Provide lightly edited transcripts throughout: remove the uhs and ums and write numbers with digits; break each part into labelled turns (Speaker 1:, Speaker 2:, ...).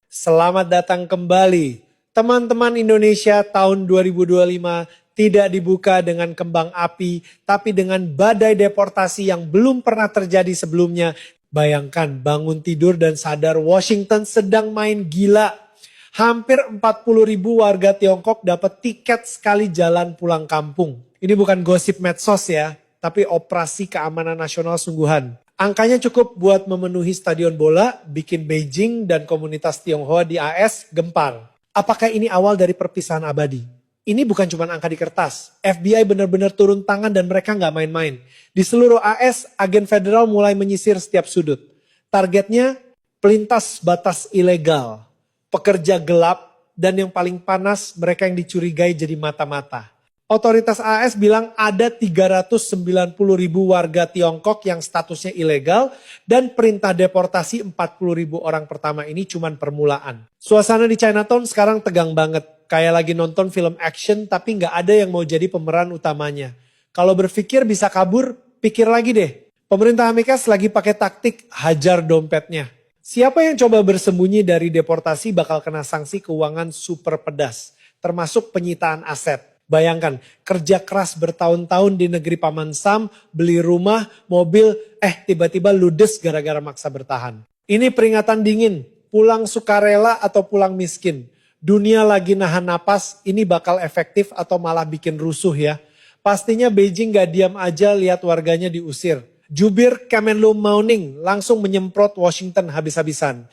Speaker 1: Selamat datang kembali. Teman-teman Indonesia, tahun 2025 tidak dibuka dengan kembang api, tapi dengan badai deportasi yang belum pernah terjadi sebelumnya. Bayangkan bangun tidur dan sadar Washington sedang main gila. Hampir 40.000 warga Tiongkok dapat tiket sekali jalan pulang kampung. Ini bukan gosip medsos ya, tapi operasi keamanan nasional sungguhan. Angkanya cukup buat memenuhi stadion bola, bikin Beijing dan komunitas Tionghoa di AS gempar. Apakah ini awal dari perpisahan abadi? Ini bukan cuma angka di kertas. FBI benar-benar turun tangan dan mereka nggak main-main. Di seluruh AS, agen federal mulai menyisir setiap sudut. Targetnya pelintas batas ilegal, pekerja gelap, dan yang paling panas mereka yang dicurigai jadi mata-mata. Otoritas AS bilang ada 390.000 warga Tiongkok yang statusnya ilegal dan perintah deportasi 40.000 orang pertama ini cuma permulaan. Suasana di Chinatown sekarang tegang banget. Kayak lagi nonton film action tapi nggak ada yang mau jadi pemeran utamanya. Kalau berpikir bisa kabur, pikir lagi deh. Pemerintah Amerika lagi pakai taktik hajar dompetnya. Siapa yang coba bersembunyi dari deportasi bakal kena sanksi keuangan super pedas, termasuk penyitaan aset. Bayangkan, kerja keras bertahun-tahun di negeri Paman Sam, beli rumah, mobil, tiba-tiba ludes gara-gara maksa bertahan. Ini peringatan dingin, pulang sukarela atau pulang miskin. Dunia lagi nahan napas, ini bakal efektif atau malah bikin rusuh ya. Pastinya Beijing gak diam aja lihat warganya diusir. Jubir Kemenlu Mauning langsung menyemprot Washington habis-habisan.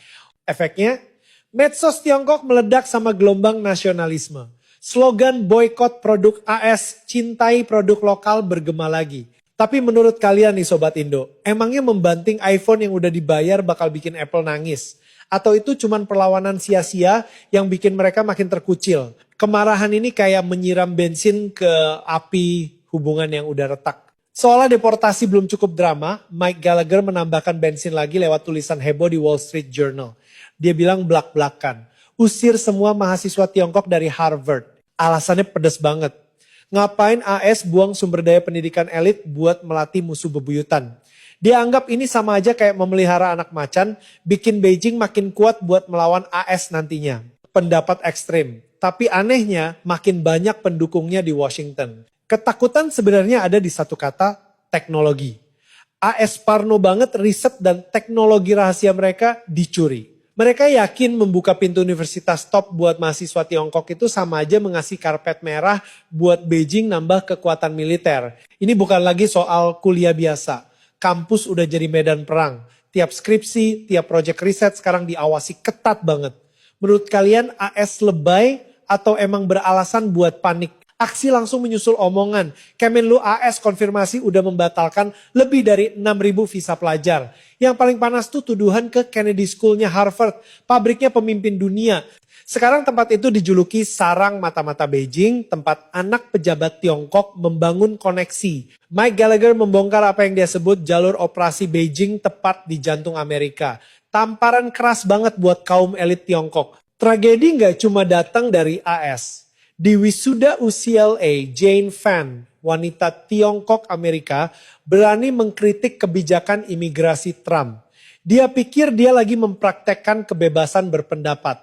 Speaker 1: Efeknya, medsos Tiongkok meledak sama gelombang nasionalisme. Slogan boykot produk AS, cintai produk lokal bergema lagi. Tapi menurut kalian nih Sobat Indo, emangnya membanting iPhone yang udah dibayar bakal bikin Apple nangis? Atau itu cuman perlawanan sia-sia yang bikin mereka makin terkucil? Kemarahan ini kayak menyiram bensin ke api hubungan yang udah retak. Seolah deportasi belum cukup drama, Mike Gallagher menambahkan bensin lagi lewat tulisan heboh di Wall Street Journal. Dia bilang blak-blakan, usir semua mahasiswa Tiongkok dari Harvard. Alasannya pedas banget. Ngapain AS buang sumber daya pendidikan elit buat melatih musuh bebuyutan? Dia anggap ini sama aja kayak memelihara anak macan, bikin Beijing makin kuat buat melawan AS nantinya. Pendapat ekstrim. Tapi anehnya makin banyak pendukungnya di Washington. Ketakutan sebenarnya ada di satu kata, teknologi. AS parno banget riset dan teknologi rahasia mereka dicuri. Mereka yakin membuka pintu universitas top buat mahasiswa Tiongkok itu sama aja mengasih karpet merah buat Beijing nambah kekuatan militer. Ini bukan lagi soal kuliah biasa. Kampus udah jadi medan perang. Tiap skripsi, tiap proyek riset sekarang diawasi ketat banget. Menurut kalian AS lebay atau emang beralasan buat panik? Aksi langsung menyusul omongan. Kemenlu AS konfirmasi udah membatalkan lebih dari 6.000 visa pelajar. Yang paling panas tuh tuduhan ke Kennedy School-nya Harvard, pabriknya pemimpin dunia. Sekarang tempat itu dijuluki sarang mata-mata Beijing, tempat anak pejabat Tiongkok membangun koneksi. Mike Gallagher membongkar apa yang dia sebut jalur operasi Beijing tepat di jantung Amerika. Tamparan keras banget buat kaum elit Tiongkok. Tragedi nggak cuma datang dari AS. Di wisuda UCLA, Jane Fan, wanita Tiongkok Amerika, berani mengkritik kebijakan imigrasi Trump. Dia pikir dia lagi mempraktekkan kebebasan berpendapat.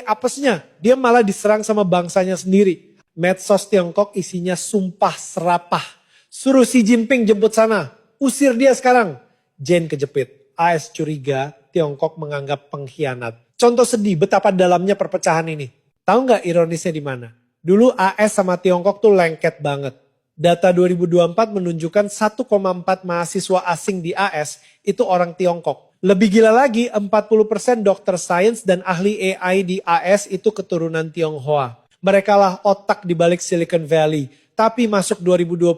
Speaker 1: Apesnya, dia malah diserang sama bangsanya sendiri. Medsos Tiongkok isinya sumpah serapah. Suruh Xi Jinping jemput sana, usir dia sekarang. Jane kejepit, AS curiga Tiongkok menganggap pengkhianat. Contoh sedih betapa dalamnya perpecahan ini. Tahu nggak ironisnya di mana? Dulu AS sama Tiongkok tuh lengket banget. Data 2024 menunjukkan 1,4 mahasiswa asing di AS itu orang Tiongkok. Lebih gila lagi, 40% dokter sains dan ahli AI di AS itu keturunan Tionghoa. Mereka lah otak di balik Silicon Valley. Tapi masuk 2025,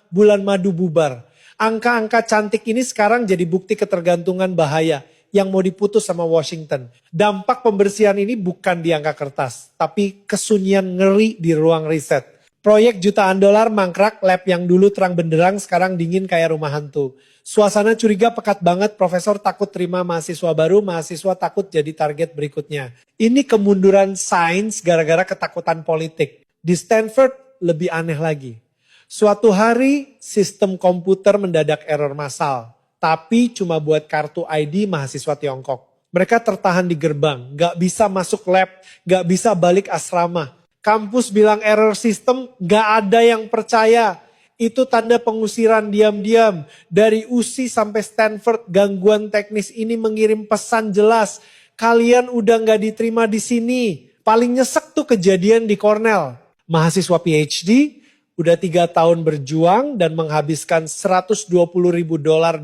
Speaker 1: bulan madu bubar. Angka-angka cantik ini sekarang jadi bukti ketergantungan bahaya yang mau diputus sama Washington. Dampak pembersihan ini bukan di angka kertas, tapi kesunyian ngeri di ruang riset. Proyek jutaan dolar mangkrak, lab yang dulu terang benderang sekarang dingin kayak rumah hantu. Suasana curiga pekat banget, profesor takut terima mahasiswa baru, mahasiswa takut jadi target berikutnya. Ini kemunduran sains gara-gara ketakutan politik. Di Stanford lebih aneh lagi. Suatu hari sistem komputer mendadak error massal. Tapi cuma buat kartu ID mahasiswa Tiongkok. Mereka tertahan di gerbang, gak bisa masuk lab, gak bisa balik asrama. Kampus bilang error system, gak ada yang percaya. Itu tanda pengusiran diam-diam. Dari UC sampai Stanford, gangguan teknis ini mengirim pesan jelas. Kalian udah gak diterima di sini. Paling nyesek tuh kejadian di Cornell. Mahasiswa PhD, udah 3 tahun berjuang dan menghabiskan $120.000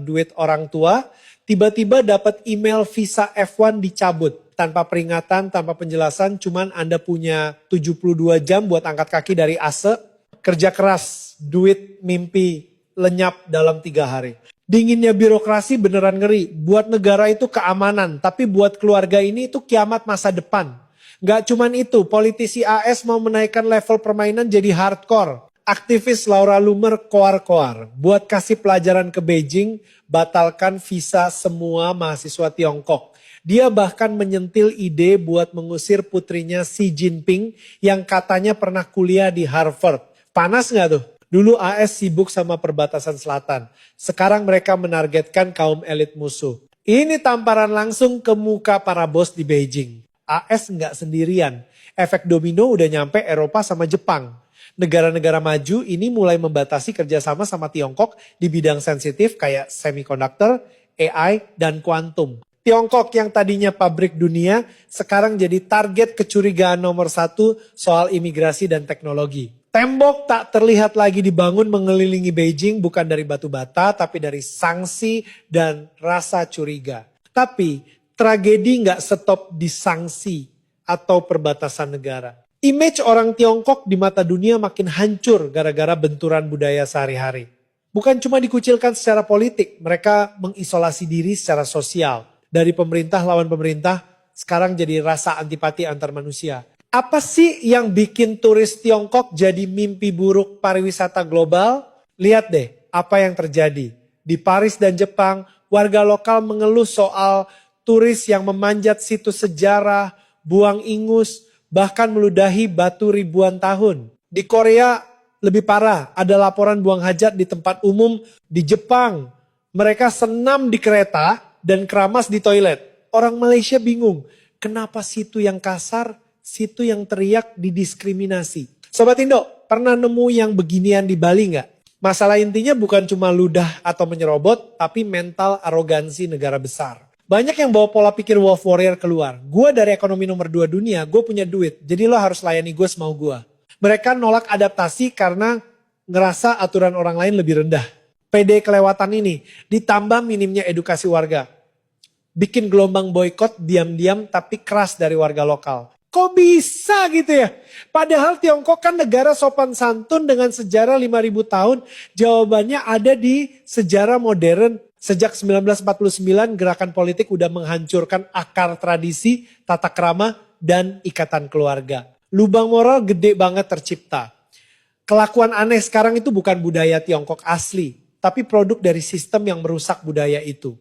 Speaker 1: duit orang tua. Tiba-tiba dapat email visa F1 dicabut. Tanpa peringatan, tanpa penjelasan, cuman Anda punya 72 jam buat angkat kaki dari AC. Kerja keras, duit, mimpi, lenyap dalam 3 hari. Dinginnya birokrasi beneran ngeri. Buat negara itu keamanan, tapi buat keluarga ini itu kiamat masa depan. Gak cuman itu, politisi AS mau menaikkan level permainan jadi hardcore. Aktivis Laura Loomer koar-koar. Buat kasih pelajaran ke Beijing, batalkan visa semua mahasiswa Tiongkok. Dia bahkan menyentil ide buat mengusir putrinya Xi Jinping yang katanya pernah kuliah di Harvard. Panas gak tuh? Dulu AS sibuk sama perbatasan selatan. Sekarang mereka menargetkan kaum elit musuh. Ini tamparan langsung ke muka para bos di Beijing. AS nggak sendirian. Efek domino udah nyampe Eropa sama Jepang. Negara-negara maju ini mulai membatasi kerjasama sama Tiongkok di bidang sensitif kayak semiconductor, AI, dan kuantum. Tiongkok yang tadinya pabrik dunia sekarang jadi target kecurigaan nomor 1 soal imigrasi dan teknologi. Tembok tak terlihat lagi dibangun mengelilingi Beijing bukan dari batu bata tapi dari sanksi dan rasa curiga. Tapi tragedi nggak stop di sanksi atau perbatasan negara. Image orang Tiongkok di mata dunia makin hancur gara-gara benturan budaya sehari-hari. Bukan cuma dikucilkan secara politik, mereka mengisolasi diri secara sosial. Dari pemerintah lawan pemerintah, sekarang jadi rasa antipati antar manusia. Apa sih yang bikin turis Tiongkok jadi mimpi buruk pariwisata global? Lihat deh apa yang terjadi. Di Paris dan Jepang, warga lokal mengeluh soal turis yang memanjat situs sejarah, buang ingus, bahkan meludahi batu ribuan tahun. Di Korea lebih parah, ada laporan buang hajat di tempat umum. Di Jepang, mereka senam di kereta dan keramas di toilet. Orang Malaysia bingung, kenapa situ yang kasar, situ yang teriak didiskriminasi. Sobat Indo, pernah nemu yang beginian di Bali nggak? Masalah intinya bukan cuma ludah atau menyerobot, tapi mental arogansi negara besar. Banyak yang bawa pola pikir wolf warrior keluar. Gue dari ekonomi nomor 2 dunia, gue punya duit. Jadi lo harus layani gue semau gue. Mereka nolak adaptasi karena ngerasa aturan orang lain lebih rendah. PD kelewatan ini ditambah minimnya edukasi warga. Bikin gelombang boykot diam-diam tapi keras dari warga lokal. Kok bisa gitu ya? Padahal Tiongkok kan negara sopan santun dengan sejarah 5.000 tahun. Jawabannya ada di sejarah modern. Sejak 1949 gerakan politik udah menghancurkan akar tradisi, tata krama, dan ikatan keluarga. Lubang moral gede banget tercipta. Kelakuan aneh sekarang itu bukan budaya Tiongkok asli, tapi produk dari sistem yang merusak budaya itu.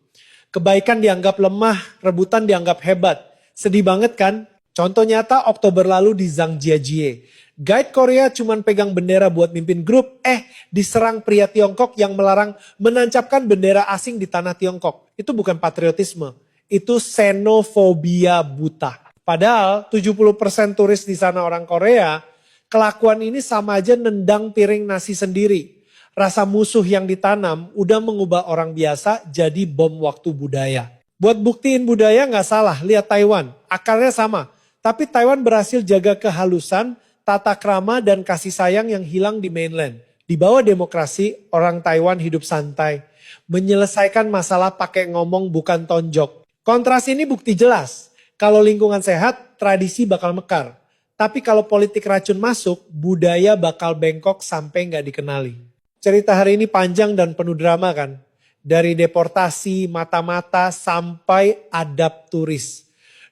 Speaker 1: Kebaikan dianggap lemah, rebutan dianggap hebat. Sedih banget kan? Contoh nyata Oktober lalu di Zhangjiajie. Guide Korea cuman pegang bendera buat mimpin grup, diserang pria Tiongkok yang melarang menancapkan bendera asing di tanah Tiongkok. Itu bukan patriotisme, itu xenofobia buta. Padahal 70% turis di sana orang Korea, kelakuan ini sama aja nendang piring nasi sendiri. Rasa musuh yang ditanam udah mengubah orang biasa jadi bom waktu budaya. Buat buktiin budaya nggak salah, lihat Taiwan, akarnya sama. Tapi Taiwan berhasil jaga kehalusan, tata krama dan kasih sayang yang hilang di mainland. Di bawah demokrasi, orang Taiwan hidup santai. Menyelesaikan masalah pakai ngomong bukan tonjok. Kontras ini bukti jelas. Kalau lingkungan sehat, tradisi bakal mekar. Tapi kalau politik racun masuk, budaya bakal bengkok sampai nggak dikenali. Cerita hari ini panjang dan penuh drama kan. Dari deportasi, mata-mata, sampai adab turis.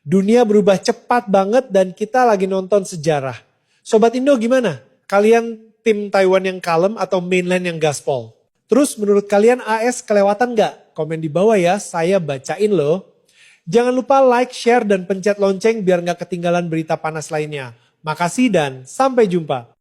Speaker 1: Dunia berubah cepat banget dan kita lagi nonton sejarah. Sobat Indo gimana? Kalian tim Taiwan yang kalem atau mainland yang gaspol? Terus menurut kalian AS kelewatan gak? Komen di bawah ya, saya bacain loh. Jangan lupa like, share, dan pencet lonceng biar gak ketinggalan berita panas lainnya. Makasih dan sampai jumpa.